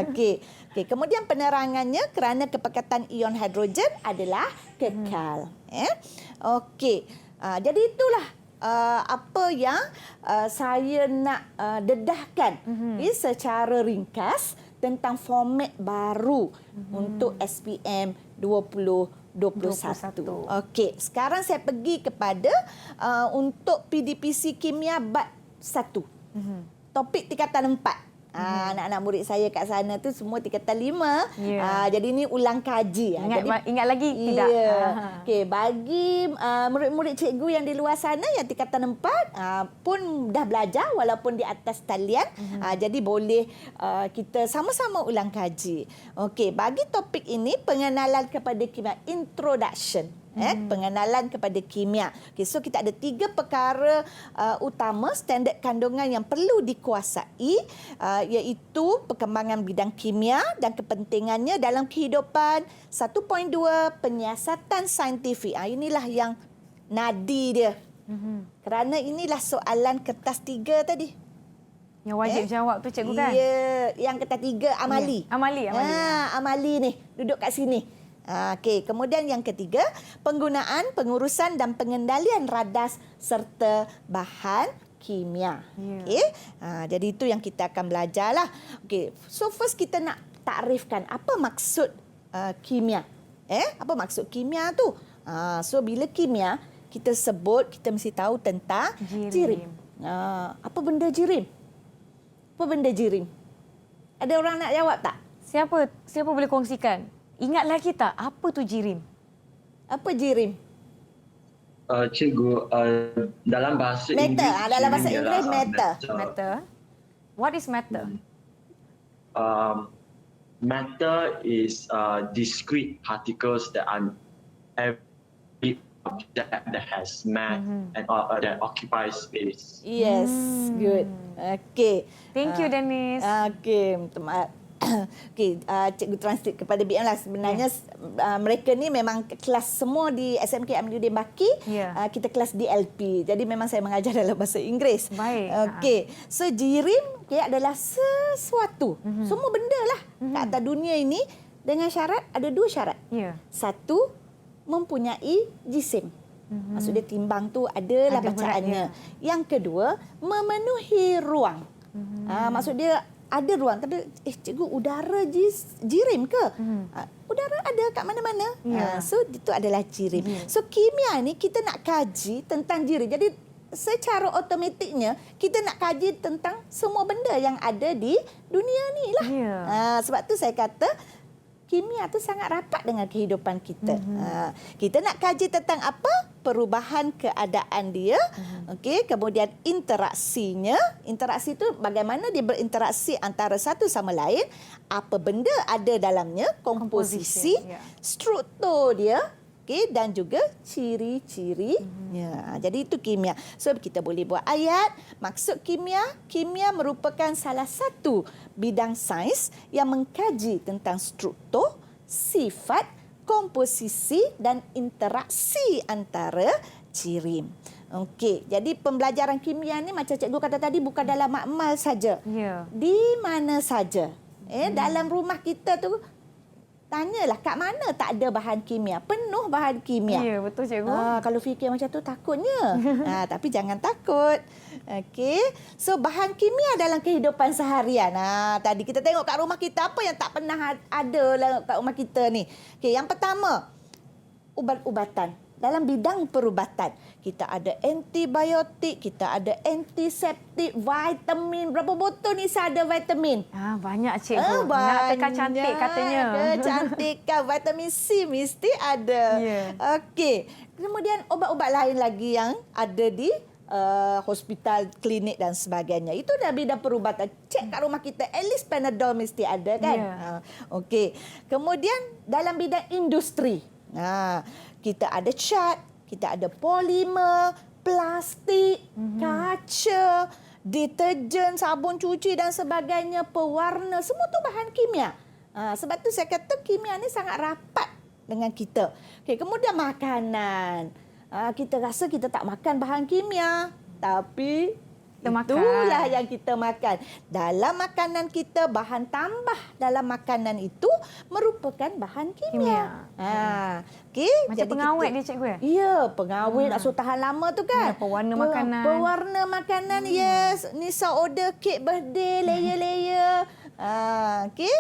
Okey. Kemudian penerangannya kerana kepekatan ion hidrogen adalah kekal. Okey. Jadi itulah apa yang saya nak dedahkan secara ringkas tentang format baru untuk SPM 2021. Okey, sekarang saya pergi kepada untuk PDPC Kimia Bab 1. Topik tingkatan 4. Anak-anak murid saya kat sana tu semua tingkatan 5. Jadi ni ulang kaji. Ingat lagi tidak? Okey, bagi murid-murid cikgu yang di luar sana yang tingkatan 4 pun dah belajar walaupun di atas talian. Jadi boleh kita sama-sama ulang kaji. Okey, bagi topik ini pengenalan kepada kimia, introduction. Pengenalan kepada kimia. Okay, so kita ada 3 perkara utama standard kandungan yang perlu dikuasai, iaitu perkembangan bidang kimia dan kepentingannya dalam kehidupan. 1.2 penyiasatan saintifik. Inilah yang nadi dia. Kerana inilah soalan kertas 3 tadi. Yang wajib jawab tu cikgu kan? Ya, yang kertas 3 amali. Amali ni duduk kat sini. Okey, kemudian yang ketiga, penggunaan, pengurusan dan pengendalian radas serta bahan kimia. Okey. Jadi itu yang kita akan belajarlah. Okey, so first kita nak takrifkan apa maksud kimia. Apa maksud kimia tu? So bila kimia kita sebut, kita mesti tahu tentang jirim. Apa benda jirim? Apa benda jirim? Ada orang nak jawab tak? Siapa boleh kongsikan? Ingat lagi tak apa tu jirim? Apa jirim? Cikgu, dalam bahasa Inggeris. Dalam bahasa Inggeris matter. Matter. What is matter? Matter is discrete particles that are every object that has mass and that occupies space. Yes, good. Okay. Thank you, Dennis. Okay, Okey, cikgu translate kepada BM lah. Sebenarnya mereka ni memang kelas semua di SMK Aminuddin Baki. Kita kelas DLP. Jadi memang saya mengajar dalam bahasa Inggeris. Baik. Okey. So jirim adalah sesuatu. Semua benda lah kat atas dunia ini dengan syarat, ada 2 syarat. Satu, mempunyai jisim. Maksudnya timbang tu adalah bacaannya. Yang kedua, memenuhi ruang. Maksud dia ada ruang. Tapi cikgu, udara jirim ke? Udara ada kat mana-mana. So itu adalah jirim. So kimia ni kita nak kaji tentang jirim. Jadi secara automatiknya kita nak kaji tentang semua benda yang ada di dunia ni lah. Sebab tu saya kata kimia tu sangat rapat dengan kehidupan kita. Kita nak kaji tentang apa? Perubahan keadaan dia. Okey, kemudian interaksinya. Interaksi itu bagaimana dia berinteraksi antara satu sama lain. Apa benda ada dalamnya, komposisi, struktur dia, okey, dan juga ciri-cirinya. Jadi itu kimia. So kita boleh buat ayat. Maksud kimia merupakan salah satu bidang sains yang mengkaji tentang struktur, sifat, komposisi dan interaksi antara jirim. Okey, jadi pembelajaran kimia ni macam cikgu kata tadi bukan dalam makmal saja. Di mana saja. Dalam rumah kita tu tanyalah kat mana tak ada bahan kimia. Penuh bahan kimia. Ya, betul cikgu. Kalau fikir macam tu takutnya. Tapi jangan takut. Okey. So bahan kimia dalam kehidupan seharian. Tadi kita tengok kat rumah kita apa yang tak pernah ada kat rumah kita ni. Okey, yang pertama, ubat-ubatan. Dalam bidang perubatan, kita ada antibiotik, kita ada antiseptik, vitamin. Berapa botol ni ada vitamin? Banyak cikgu. Nak tekan cantik katanya. Kecantikan vitamin C mesti ada. Okey. Kemudian obat-ubat lain lagi yang ada di hospital, klinik dan sebagainya. Itu dah bidang perubatan. Cek kat rumah kita, at least Panadol mesti ada kan? Okey. Kemudian dalam bidang industri. Kita ada cat, kita ada polimer, plastik, kaca, deterjen, sabun cuci dan sebagainya, pewarna, semua tu bahan kimia. Sebab tu saya kata kimia ni sangat rapat dengan kita. Okay, kemudian makanan. Kita rasa kita tak makan bahan kimia, tapi itulah yang kita makan. Dalam makanan kita, bahan tambah dalam makanan itu merupakan bahan kimia. Okay. Macam jadi pengawet dia cikgu ya? Ya, pengawet nak suruh tahan lama tu kan. Pewarna makanan. Pewarna makanan, yes. Nisa order kek birthday, layer-layer. Okay.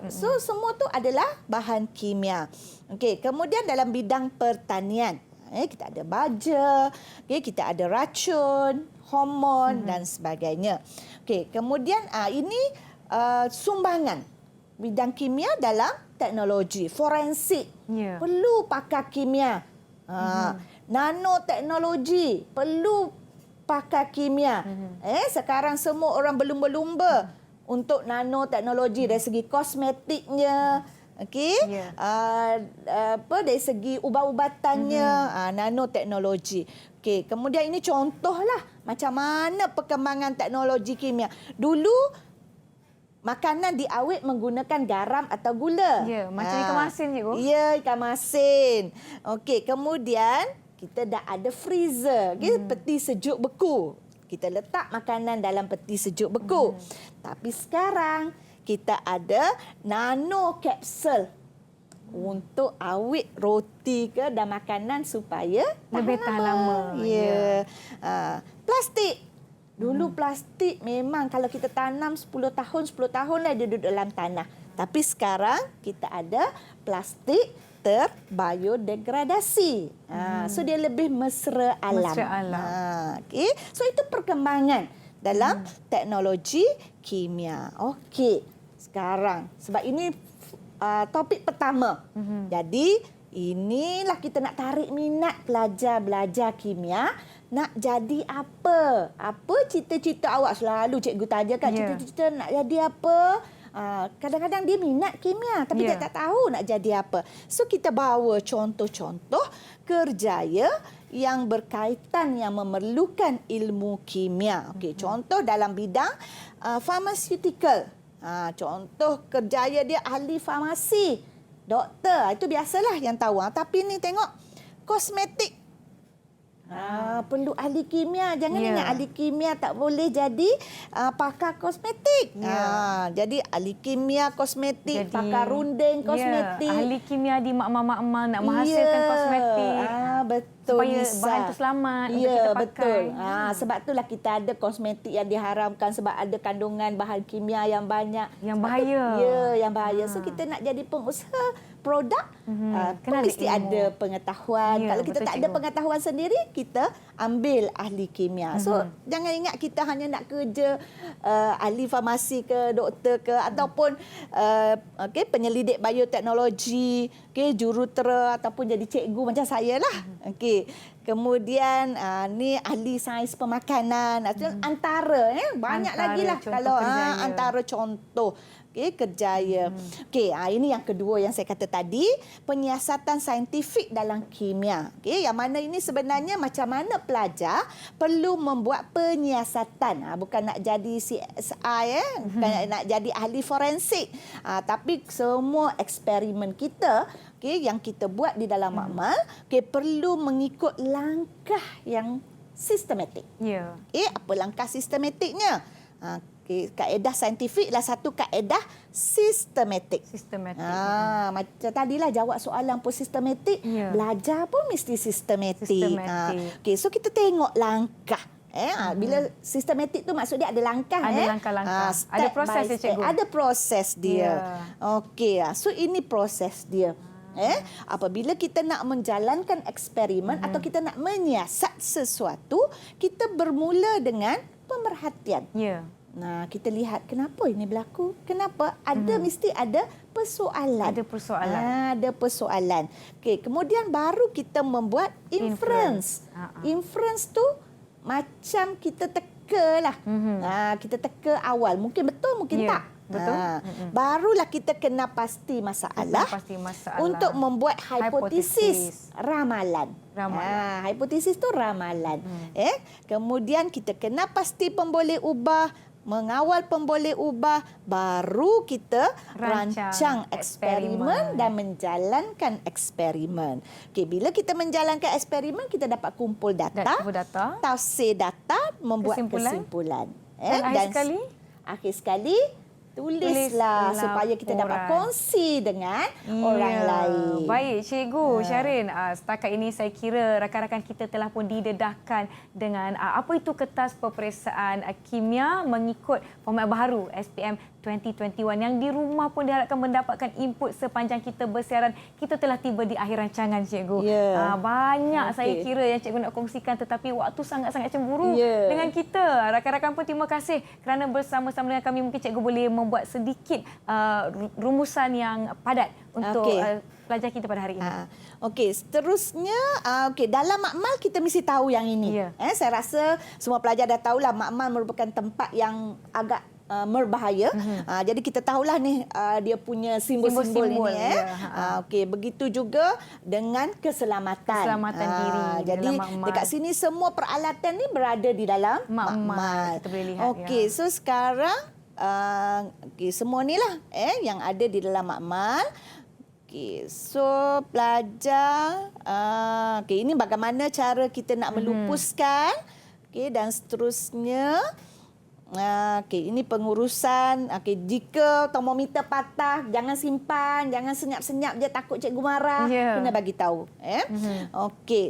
So semua tu adalah bahan kimia. Okay. Kemudian dalam bidang pertanian. Kita ada baja, kita ada racun, hormon dan sebagainya. Okey, kemudian ini sumbangan bidang kimia dalam teknologi forensik. Perlu pakar kimia. Nanoteknologi perlu pakar kimia. Sekarang semua orang berlumba-lumba untuk nanoteknologi dari segi kosmetiknya. Okey, dari segi ubat-ubatannya, nanoteknologi. Okey, kemudian ini contohlah macam mana perkembangan teknologi kimia. Dulu makanan diawet menggunakan garam atau gula. Ya, macam ikan masin cikgu. Ya, ikan masin. Okey, kemudian kita dah ada freezer, peti sejuk beku. Kita letak makanan dalam peti sejuk beku. Tapi sekarang kita ada nano kapsul untuk awet roti ke dan makanan supaya lebih tahan lama. Ya. Plastik. Dulu plastik memang kalau kita tanam 10 tahun lah dia duduk dalam tanah. Tapi sekarang kita ada plastik terbiodegradasi. So dia lebih mesra alam. Okay. So itu perkembangan dalam teknologi kimia. Okey. Sekarang sebab ini topik pertama. Jadi inilah kita nak tarik minat pelajar-belajar kimia. Nak jadi apa? Apa cita-cita awak? Selalu cikgu tanya kan, cita-cita nak jadi apa? Kadang-kadang dia minat kimia tapi dia tak tahu nak jadi apa. So kita bawa contoh-contoh kerjaya yang berkaitan yang memerlukan ilmu kimia. Okey, contoh dalam bidang pharmaceutical. Contoh kerjaya dia ahli farmasi, doktor. Itu biasalah yang tahu. Tapi ni tengok kosmetik. Perlu ahli kimia. Jangan ingat ahli kimia tak boleh jadi pakar kosmetik. Jadi ahli kimia kosmetik, pakar runding kosmetik. Ahli kimia di mak-mak nak menghasilkan kosmetik. Betul, supaya Lisa. bahan tu selamat untuk kita pakai. Betul. Sebab itulah kita ada kosmetik yang diharamkan sebab ada kandungan bahan kimia yang banyak. Yang bahaya. Yang bahaya. So kita nak jadi pengusaha produk, mesti ada pengetahuan. Kalau kita tak ada pengetahuan sendiri, kita ambil ahli kimia. So jangan ingat kita hanya nak kerja ahli farmasi ke, doktor ke, ataupun penyelidik bioteknologi, jurutera ataupun jadi cikgu macam saya lah. Kemudian ni ahli sains pemakanan. Antara banyak lagi lah kalau antara contoh kerjaya. Ini yang kedua yang saya kata tadi, penyiasatan saintifik dalam kimia. Yang mana ini sebenarnya macam mana pelajar perlu membuat penyiasatan. Bukan nak jadi CSI, bukan nak jadi ahli forensik. Tapi semua eksperimen kita yang kita buat di dalam makmal perlu mengikut langkah yang sistematik. Apa langkah sistematiknya? Kaedah saintifik lah satu kaedah sistematik. Macam tadilah jawab soalan pun sistematik, belajar pun mesti sistematik. So kita tengok langkah. Bila sistematik tu maksud dia ada langkah. Ada langkah-langkah. Ada proses dia, cikgu. Ada proses dia. So ini proses dia. Apabila kita nak menjalankan eksperimen atau kita nak menyiasat sesuatu, kita bermula dengan pemerhatian. Kita lihat kenapa ini berlaku, kenapa mesti ada persoalan. Ada persoalan. Kemudian baru kita membuat inference. Inference tu macam kita teka lah. Kita teka awal. Mungkin betul, mungkin tak. Betul. Barulah kita kena pasti masalah, untuk membuat hipotesis ramalan. Hipotesis tu ramalan. Kemudian kita kena pasti pemboleh ubah, mengawal pemboleh ubah, baru kita rancang eksperimen dan menjalankan eksperimen. Bila kita menjalankan eksperimen, kita dapat kumpul data, tafsir data, membuat kesimpulan. Dan akhir sekali tulislah supaya kita dapat kongsi dengan orang lain. Baik, Cikgu Syarin. Setakat ini saya kira rakan-rakan kita telah pun didedahkan dengan apa itu kertas peperiksaan kimia mengikut format baru SPM 2021 yang di rumah pun diharapkan mendapatkan input sepanjang kita bersiaran. Kita telah tiba di akhir rancangan, Cikgu. Banyak saya kira yang Cikgu nak kongsikan tetapi waktu sangat-sangat cemburu dengan kita. Rakan-rakan pun terima kasih kerana bersama-sama dengan kami. Mungkin Cikgu boleh membuat sedikit rumusan yang padat untuk pelajar kita pada hari ini. Seterusnya dalam makmal kita mesti tahu yang ini. Saya rasa semua pelajar dah tahulah makmal merupakan tempat yang agak berbahaya. Jadi kita tahulah ni dia punya simbol-simbol ini. Begitu juga dengan keselamatan. Keselamatan diri. Jadi dekat sini semua peralatan ni berada di dalam makmal. Kita boleh lihat. So sekarang semua ni lah yang ada di dalam makmal. So pelajar ini bagaimana cara kita nak melupuskan dan seterusnya. Ini pengurusan. Jika termometer patah, jangan simpan, jangan senyap-senyap je takut cikgu marah. Kena bagi tahu.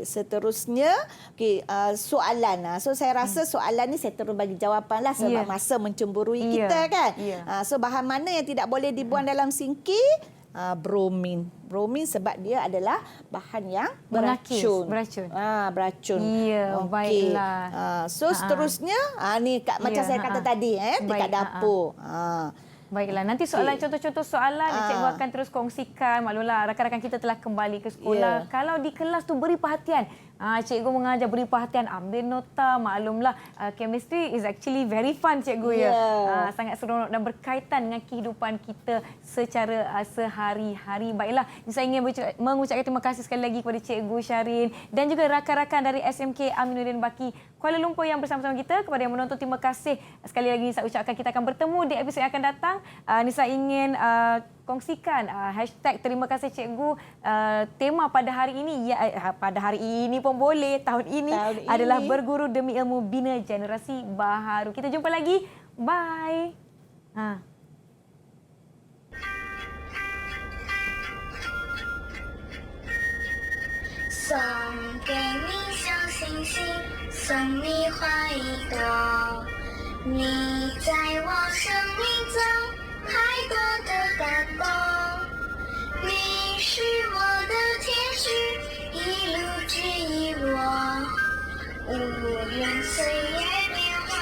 Seterusnya soalan. So saya rasa soalan ni saya terus bagi jawapan lah sebab masa mencemburui kita kan. So bahan mana yang tidak boleh dibuang dalam sinki? Bromin. Bromin sebab dia adalah bahan yang beracun. Beracun. Baiklah. So seterusnya ni macam saya kata tadi dekat dapur. Baiklah, nanti soalan contoh-contoh soalan cikgu akan terus kongsikan. Maklumlah rakan-rakan kita telah kembali ke sekolah. Kalau di kelas tu beri perhatian. Cikgu mengajar, beri perhatian, ambil nota. Maklumlah, chemistry is actually very fun, cikgu ya. Sangat seronok dan berkaitan dengan kehidupan kita secara sehari-hari. Baiklah, saya ingin mengucapkan terima kasih sekali lagi kepada Cikgu Syarin dan juga rakan-rakan dari SMK Aminuddin Baki Kuala Lumpur yang bersama-sama kita. Kepada yang menonton, terima kasih sekali lagi saya ucapkan. Kita akan bertemu di episod yang akan datang. Nisa ingin kongsikan hashtag terima kasih cikgu. Tema pada hari ini, pada hari ini pun boleh, tahun ini adalah berguru demi ilmu bina generasi baharu. Kita jumpa lagi. Bye. 送给你小星星，送你花一朵，你在我生命中太多的感动，你是我的天使，一路指引我，无论岁月变幻，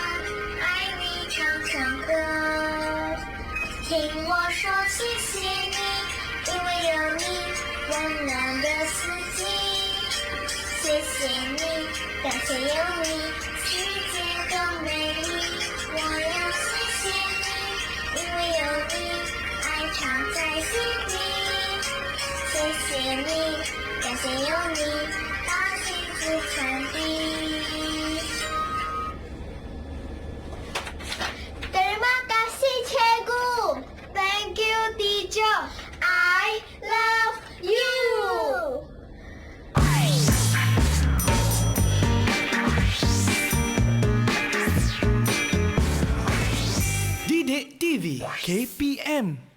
爱你唱唱歌，听我说谢谢你，因为有你温暖的四季。谢谢你，感谢有你，世界更美丽。我要谢谢你，因为有你，爱常在心底。谢谢你，感谢有你，把幸福传递。Terima kasih cikgu. Thank you teacher. I love you. Didik TV KPM